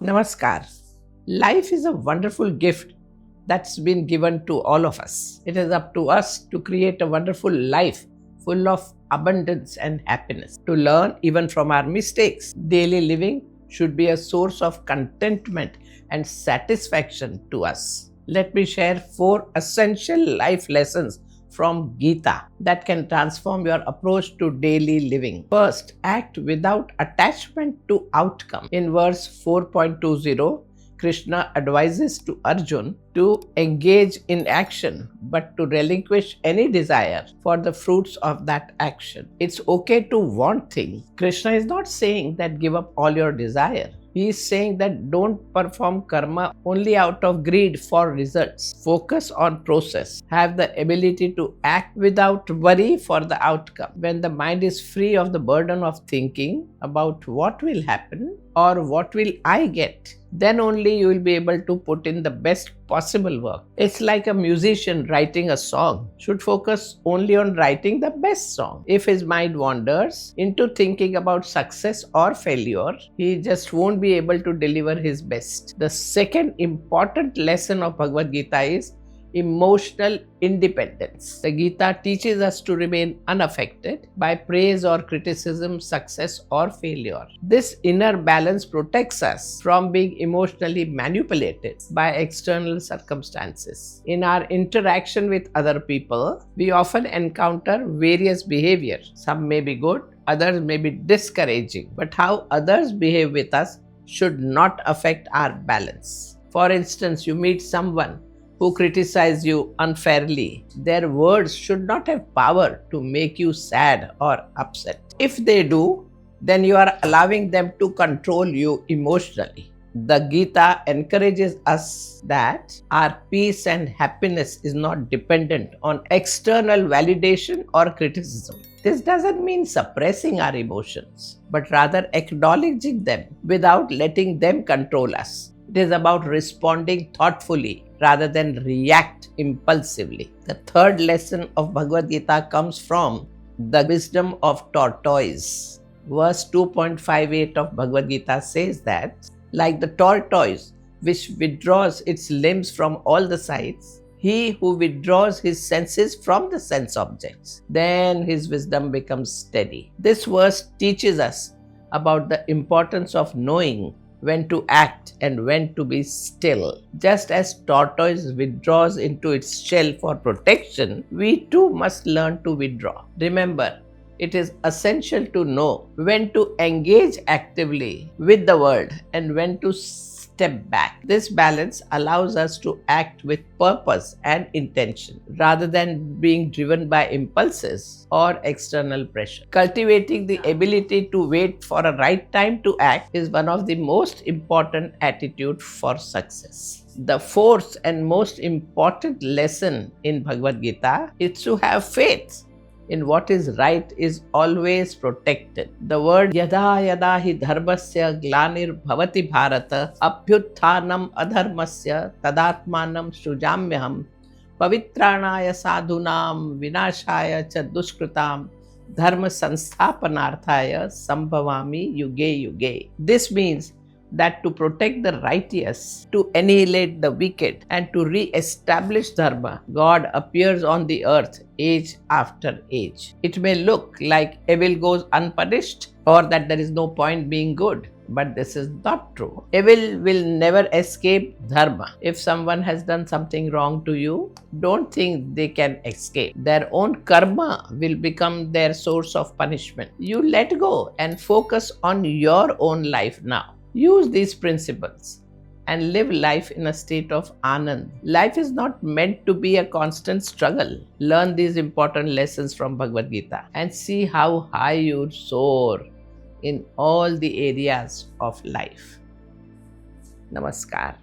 Namaskar. Life is a wonderful gift that's been given to all of us. It is up to us to create a wonderful life full of abundance and happiness, to learn even from our mistakes. Daily living should be a source of contentment and satisfaction to us. Let me share 4 essential life lessons from Gita that can transform your approach to daily living. First, act without attachment to outcome. In verse 4.20, Krishna advises to Arjun to engage in action but to relinquish any desire for the fruits of that action. It's okay to want things. Krishna is not saying that give up all your desire. He is saying that don't perform karma only out of greed for results. Focus on process. Have the ability to act without worry for the outcome. When the mind is free of the burden of thinking about what will happen or what will I get, then only you will be able to put in the best possible work. It's like a musician writing a song should focus only on writing the best song. If his mind wanders into thinking about success or failure, he just won't be able to deliver his best. The second important lesson of Bhagavad Gita is emotional independence. The Gita teaches us to remain unaffected by praise or criticism, success or failure. This inner balance protects us from being emotionally manipulated by external circumstances. In our interaction with other people, we often encounter various behaviors. Some may be good, others may be discouraging, but how others behave with us should not affect our balance. For instance, you meet someone who criticize you unfairly. Their words should not have power to make you sad or upset. If they do, then you are allowing them to control you emotionally. The Gita encourages us that our peace and happiness is not dependent on external validation or criticism. This doesn't mean suppressing our emotions, but rather acknowledging them without letting them control us. It is about responding thoughtfully rather than react impulsively. The third lesson of Bhagavad Gita comes from the wisdom of tortoise. Verse 2.58 of Bhagavad Gita says that, like the tortoise which withdraws its limbs from all the sides, he who withdraws his senses from the sense objects, then his wisdom becomes steady. This verse teaches us about the importance of knowing when to act and when to be still. Just as tortoise withdraws into its shell for protection, we too must learn to withdraw. Remember, it is essential to know when to engage actively with the world and when to step back. This balance allows us to act with purpose and intention rather than being driven by impulses or external pressure. Cultivating the ability to wait for a right time to act is one of the most important attitudes for success. The fourth and most important lesson in Bhagavad Gita is to have faith in what is right is always protected. The word yada yada hi dharmasya glanir bhavati bharata abhyutthanam adharmasya tadatmanam sujamyaham pavitranaya sadhunam vinashaya cha duskritam dharma sansthapanarthaya sambhavami yuge yuge. This means that to protect the righteous, to annihilate the wicked, and to re-establish dharma, God appears on the earth age after age. It may look like evil goes unpunished or that there is no point being good, but this is not true. Evil will never escape dharma. If someone has done something wrong to you, don't think they can escape. Their own karma will become their source of punishment. You let go and focus on your own life now. Use these principles and live life in a state of anand. Life is not meant to be a constant struggle. Learn these important lessons from Bhagavad Gita and see how high you soar in all the areas of life. Namaskar.